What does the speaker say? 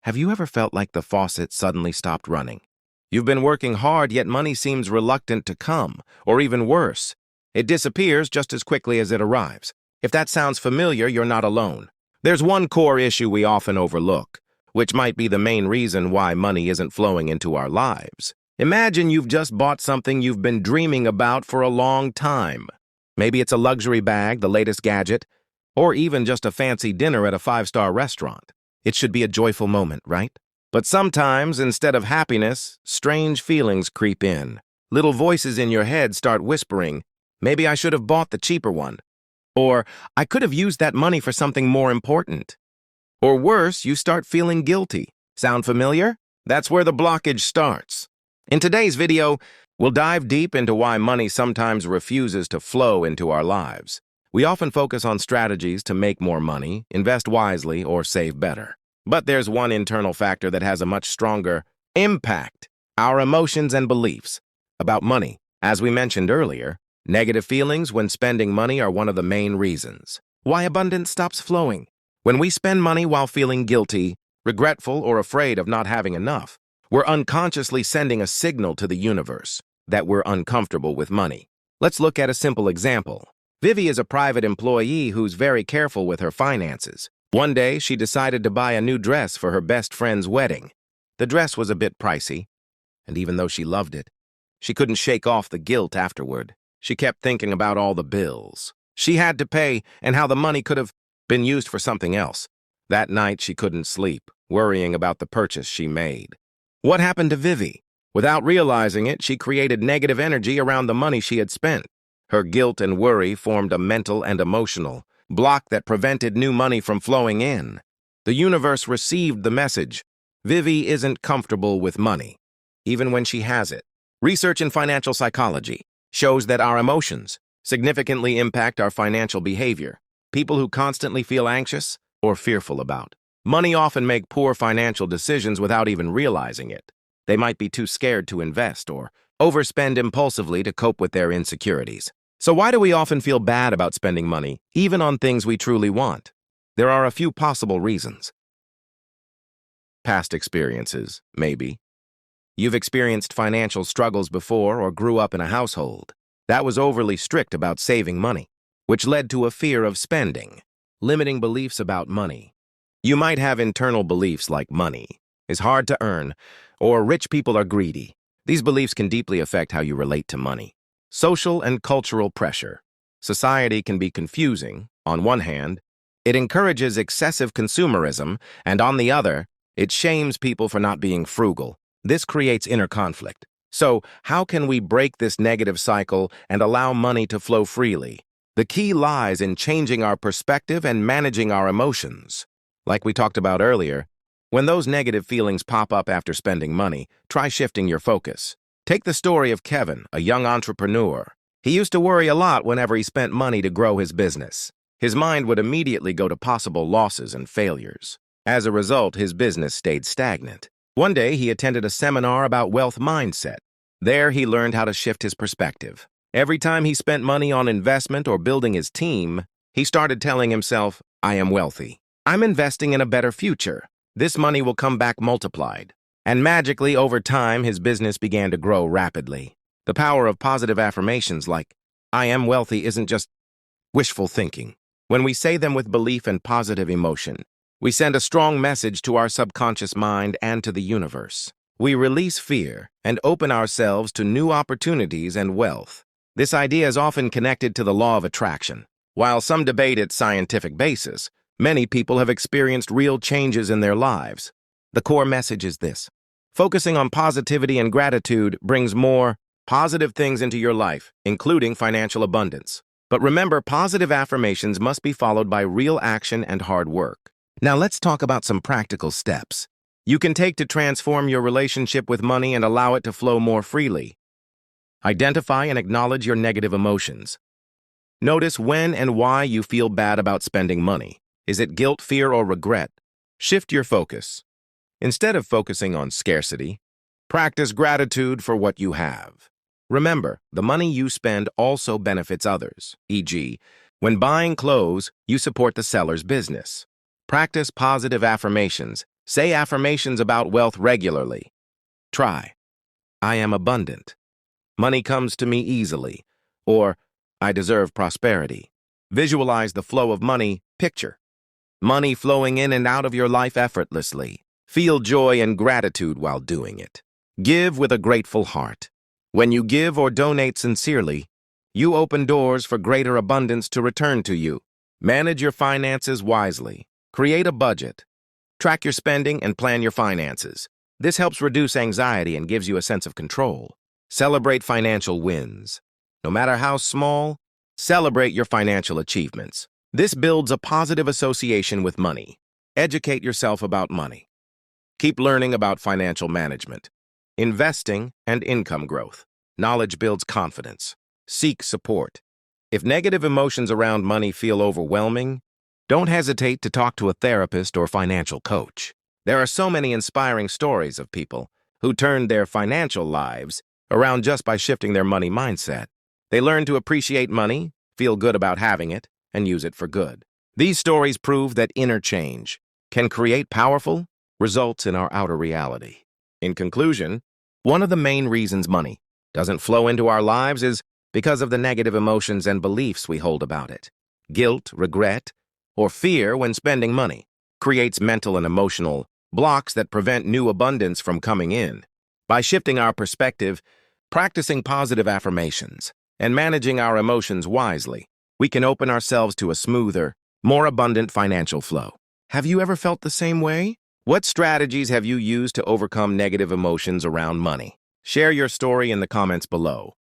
Have you ever felt like the faucet suddenly stopped running? You've been working hard, yet money seems reluctant to come, or even worse, it disappears just as quickly as it arrives. If that sounds familiar, you're not alone. There's one core issue we often overlook, which might be the main reason why money isn't flowing into our lives. Imagine you've just bought something you've been dreaming about for a long time. Maybe it's a luxury bag, the latest gadget, or even just a fancy dinner at a five-star restaurant. It should be a joyful moment, right? But sometimes, instead of happiness, strange feelings creep in. Little voices in your head start whispering, maybe I should have bought the cheaper one. Or, I could have used that money for something more important. Or worse, you start feeling guilty. Sound familiar? That's where the blockage starts. In today's video, we'll dive deep into why money sometimes refuses to flow into our lives. We often focus on strategies to make more money, invest wisely, or save better. But there's one internal factor that has a much stronger impact: our emotions and beliefs about money. As we mentioned earlier, negative feelings when spending money are one of the main reasons why abundance stops flowing. When we spend money while feeling guilty, regretful, or afraid of not having enough, we're unconsciously sending a signal to the universe that we're uncomfortable with money. Let's look at a simple example. Vivi is a private employee who's very careful with her finances. One day, she decided to buy a new dress for her best friend's wedding. The dress was a bit pricey, and even though she loved it, she couldn't shake off the guilt afterward. She kept thinking about all the bills she had to pay and how the money could have been used for something else. That night, she couldn't sleep, worrying about the purchase she made. What happened to Vivi? Without realizing it, she created negative energy around the money she had spent. Her guilt and worry formed a mental and emotional block that prevented new money from flowing in. The universe received the message: Vivi isn't comfortable with money, even when she has it. Research in financial psychology shows that our emotions significantly impact our financial behavior. People who constantly feel anxious or fearful about money often make poor financial decisions without even realizing it. They might be too scared to invest or overspend impulsively to cope with their insecurities. So why do we often feel bad about spending money, even on things we truly want? There are a few possible reasons. Past experiences, maybe. You've experienced financial struggles before or grew up in a household that was overly strict about saving money, which led to a fear of spending. Limiting beliefs about money. You might have internal beliefs like money is hard to earn, or rich people are greedy. These beliefs can deeply affect how you relate to money. Social and cultural pressure. Society can be confusing. On one hand, it encourages excessive consumerism, and on the other, it shames people for not being frugal. This creates inner conflict. So, how can we break this negative cycle and allow money to flow freely? The key lies in changing our perspective and managing our emotions. Like we talked about earlier, when those negative feelings pop up after spending money, try shifting your focus. Take the story of Kevin, a young entrepreneur. He used to worry a lot whenever he spent money to grow his business. His mind would immediately go to possible losses and failures. As a result, his business stayed stagnant. One day, he attended a seminar about wealth mindset. There, he learned how to shift his perspective. Every time he spent money on investment or building his team, he started telling himself, I am wealthy. I'm investing in a better future. This money will come back multiplied. And magically, over time, his business began to grow rapidly. The power of positive affirmations like, I am wealthy, isn't just wishful thinking. When we say them with belief and positive emotion, we send a strong message to our subconscious mind and to the universe. We release fear and open ourselves to new opportunities and wealth. This idea is often connected to the law of attraction. While some debate its scientific basis, many people have experienced real changes in their lives. The core message is this: focusing on positivity and gratitude brings more positive things into your life, including financial abundance. But remember, positive affirmations must be followed by real action and hard work. Now let's talk about some practical steps you can take to transform your relationship with money and allow it to flow more freely. Identify and acknowledge your negative emotions. Notice when and why you feel bad about spending money. Is it guilt, fear, or regret? Shift your focus. Instead of focusing on scarcity, practice gratitude for what you have. Remember, the money you spend also benefits others, e.g., when buying clothes, you support the seller's business. Practice positive affirmations Say affirmations about wealth regularly. Try, I am abundant. Money comes to me easily. Or, I deserve prosperity. Visualize the flow of money. Picture money flowing in and out of your life effortlessly. Feel joy and gratitude while doing it. Give with a grateful heart. When you give or donate sincerely, you open doors for greater abundance to return to you. Manage your finances wisely. Create a budget. Track your spending and plan your finances. This helps reduce anxiety and gives you a sense of control. Celebrate financial wins. No matter how small, celebrate your financial achievements. This builds a positive association with money. Educate yourself about money. Keep learning about financial management, investing, and income growth. Knowledge builds confidence. Seek support. If negative emotions around money feel overwhelming, don't hesitate to talk to a therapist or financial coach. There are so many inspiring stories of people who turned their financial lives around just by shifting their money mindset. They learned to appreciate money, feel good about having it, and use it for good. These stories prove that inner change can create powerful results in our outer reality. In conclusion, one of the main reasons money doesn't flow into our lives is because of the negative emotions and beliefs we hold about it. Guilt, regret, or fear when spending money creates mental and emotional blocks that prevent new abundance from coming in. By shifting our perspective, practicing positive affirmations, and managing our emotions wisely, we can open ourselves to a smoother, more abundant financial flow. Have you ever felt the same way? What strategies have you used to overcome negative emotions around money? Share your story in the comments below.